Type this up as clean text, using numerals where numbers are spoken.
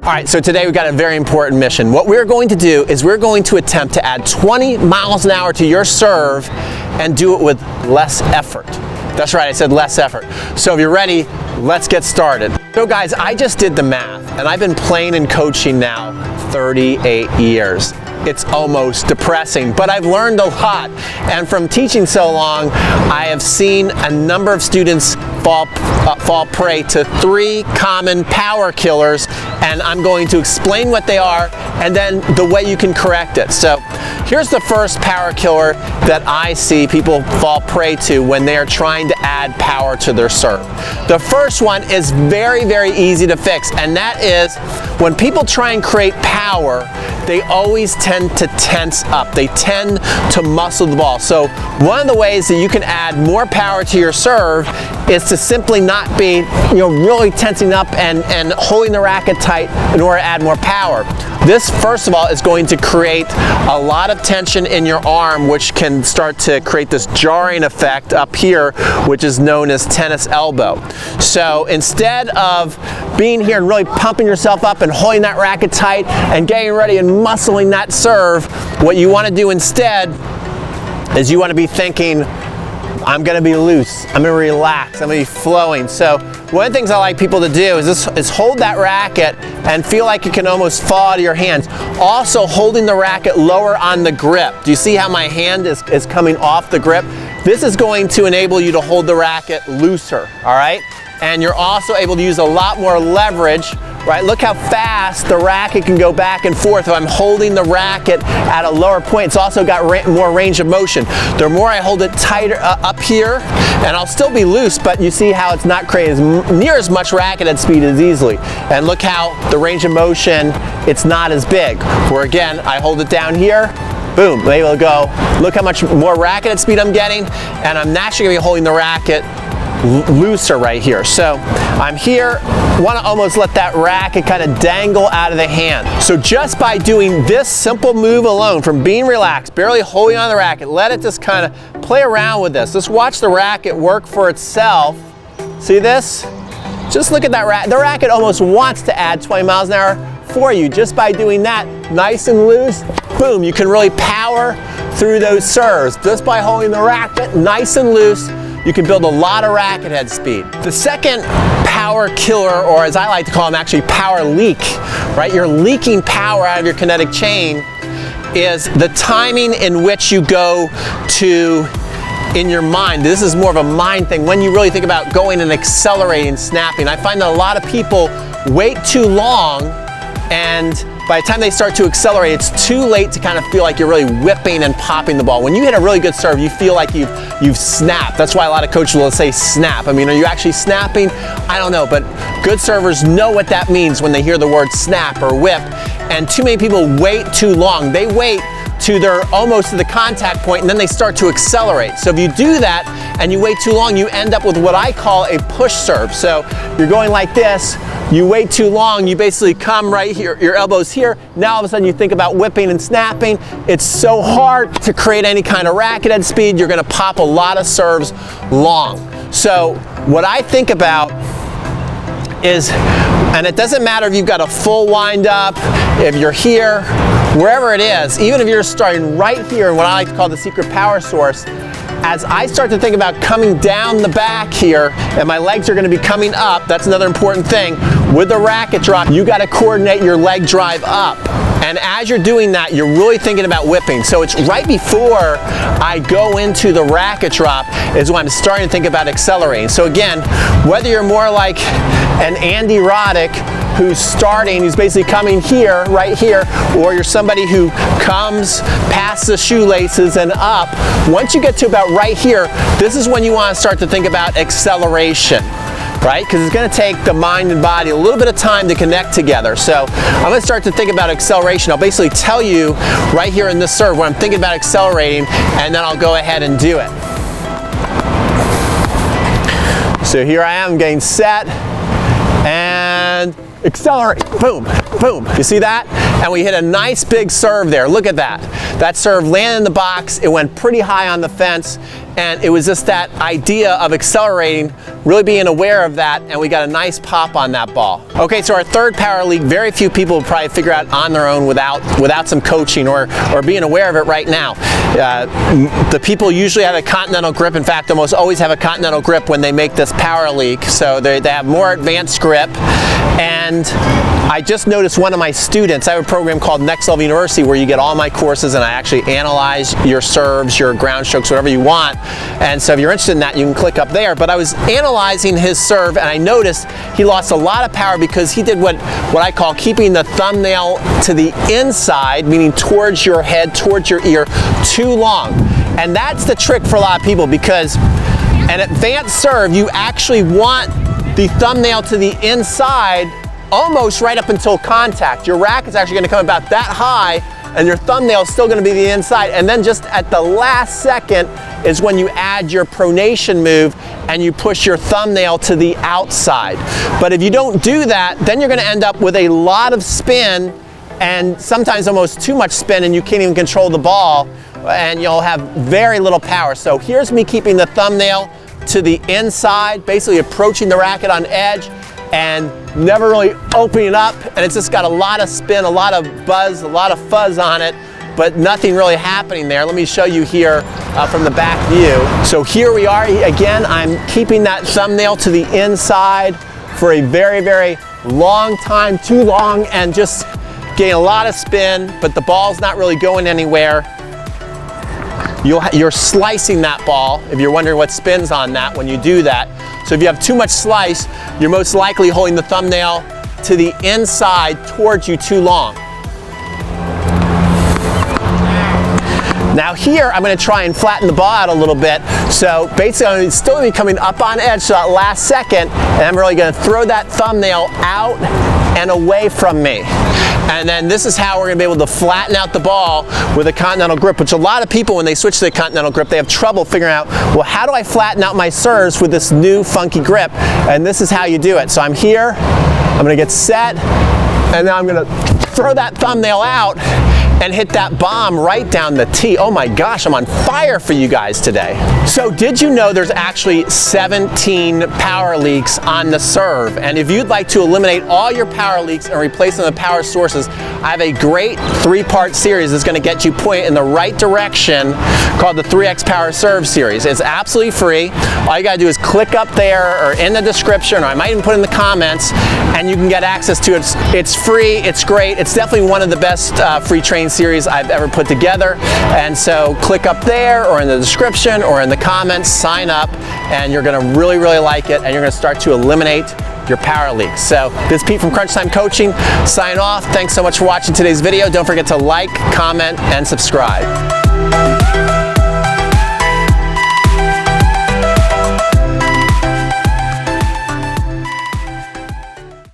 All right, so today we've got a very important mission. What we're going to do is we're going to attempt to add 20 miles an hour to your serve and do it with less effort. That's right, I said less effort. So if you're ready, let's get started. So guys, I just did the math, and I've been playing and coaching now 38 years. It's almost depressing, but I've learned a lot. And from teaching so long, I have seen a number of students fall prey to 3 common power killers, and I'm going to explain what they are and then the way you can correct it. So here's the first power killer that I see people fall prey to when they are trying to add power to their serve. The first one is very, very easy to fix, and that is when people try and create power, they always tend to tense up. They tend to muscle the ball. So one of the ways that you can add more power to your serve is to simply not be, really tensing up and holding the racket tight in order to add more power. This, first of all, is going to create a lot of tension in your arm, which can start to create this jarring effect up here, which is known as tennis elbow. So instead of being here and really pumping yourself up and holding that racket tight and getting ready and muscling that serve, what you want to do instead is you want to be thinking, I'm going to be loose, I'm going to relax, I'm going to be flowing. So one of the things I like people to do is hold that racket and feel like it can almost fall out of your hands. Also holding the racket lower on the grip. Do you see how my hand is coming off the grip? This is going to enable you to hold the racket looser, all right? And you're also able to use a lot more leverage, right? Look how fast the racket can go back and forth if I'm holding the racket at a lower point. It's also got more range of motion. The more I hold it tighter up here, and I'll still be loose, but you see how it's not creating near as much racket head speed as easily. And look how the range of motion, it's not as big. Where again, I hold it down here, boom, I'm able to go. Look how much more racket head speed I'm getting, and I'm naturally going to be holding the racket looser right here. So I'm here, want to almost let that racket kind of dangle out of the hand. So just by doing this simple move alone, from being relaxed, barely holding on the racket, let it just kind of play around with this. Just watch the racket work for itself. See this? Just look at that racket. The racket almost wants to add 20 miles an hour for you. Just by doing that, nice and loose, boom, you can really power through those serves. Just by holding the racket nice and loose, you can build a lot of racket head speed. The second power killer, or as I like to call them, actually power leak, right? You're leaking power out of your kinetic chain, is the timing in which you go to in your mind. This is more of a mind thing. When you really think about going and accelerating, snapping, I find that a lot of people wait too long, and by the time they start to accelerate, it's too late to kind of feel like you're really whipping and popping the ball. When you hit a really good serve, you feel like you've snapped. That's why a lot of coaches will say snap. I mean, are you actually snapping? I don't know, but good servers know what that means when they hear the word snap or whip. And too many people wait too long. They wait to their almost to the contact point, and then they start to accelerate. So if you do that and you wait too long, you end up with what I call a push serve. So you're going like this, you wait too long, you basically come right here, your elbow's here, now all of a sudden you think about whipping and snapping. It's so hard to create any kind of racket head speed, you're gonna pop a lot of serves long. So what I think about is, and it doesn't matter if you've got a full wind up, if you're here, wherever it is, even if you're starting right here in what I like to call the secret power source, as I start to think about coming down the back here, and my legs are going to be coming up, that's another important thing. With the racket drop, you got to coordinate your leg drive up. And as you're doing that, you're really thinking about whipping. So it's right before I go into the racket drop is when I'm starting to think about accelerating. So again, whether you're more like an Andy Roddick who's starting, who's basically coming here, right here, or you're somebody who comes past the shoelaces and up, once you get to about right here, this is when you want to start to think about acceleration. Right? Because it's going to take the mind and body a little bit of time to connect together. So I'm going to start to think about acceleration. I'll basically tell you right here in this serve when I'm thinking about accelerating, and then I'll go ahead and do it. So here I am getting set, and accelerate, boom, boom. You see that? And we hit a nice big serve there. Look at that. That serve landed in the box. It went pretty high on the fence, and it was just that idea of accelerating, really being aware of that, and we got a nice pop on that ball. Okay, so our third power leak, very few people will probably figure out on their own without some coaching or being aware of it right now. The people usually have a continental grip. In fact, almost always have a continental grip when they make this power leak, so they have more advanced grip. And I just noticed one of my students, I have a program called Next Level University where you get all my courses and I actually analyze your serves, your ground strokes, whatever you want. And so if you're interested in that, you can click up there. But I was analyzing his serve and I noticed he lost a lot of power because he did what I call keeping the thumbnail to the inside, meaning towards your head, towards your ear, too long. And that's the trick for a lot of people, because an advanced serve, you actually want the thumbnail to the inside almost right up until contact. Your rack is actually going to come about that high and your thumbnail is still going to be the inside, and then just at the last second is when you add your pronation move and you push your thumbnail to the outside. But if you don't do that, then you're going to end up with a lot of spin and sometimes almost too much spin, and you can't even control the ball and you'll have very little power. So here's me keeping the thumbnail to the inside, basically approaching the racket on edge and never really opening up, and it's just got a lot of spin, a lot of buzz, a lot of fuzz on it, but nothing really happening there. Let me show you here from the back view. So here we are again. I'm keeping that thumbnail to the inside for a very, very long time, too long, and just getting a lot of spin, but the ball's not really going anywhere. You're slicing that ball, if you're wondering what spins on that when you do that. So if you have too much slice, you're most likely holding the thumbnail to the inside towards you too long. Now here, I'm going to try and flatten the ball out a little bit. So basically, I'm still going to be coming up on edge to that last second, and I'm really going to throw that thumbnail out and away from me. And then this is how we're going to be able to flatten out the ball with a continental grip, which a lot of people, when they switch to the continental grip, they have trouble figuring out, well, how do I flatten out my serves with this new funky grip? And this is how you do it. So I'm here, I'm going to get set, and now I'm going to throw that thumbnail out and hit that bomb right down the tee. Oh my gosh, I'm on fire for you guys today. So did you know there's actually 17 power leaks on the serve? And if you'd like to eliminate all your power leaks and replace them with power sources, I have a great 3-part series that's gonna get you pointed in the right direction called the 3X Power Serve Series. It's absolutely free. All you gotta do is click up there or in the description, or I might even put in the comments, and you can get access to it. It's free, it's great. It's definitely one of the best free training series I've ever put together. And so click up there or in the description or in the comments, sign up, and you're gonna really, really like it, and you're gonna start to eliminate your power leaks. So this is Pete from Crunch Time Coaching, sign off. Thanks so much for watching today's video. Don't forget to like, comment, and subscribe.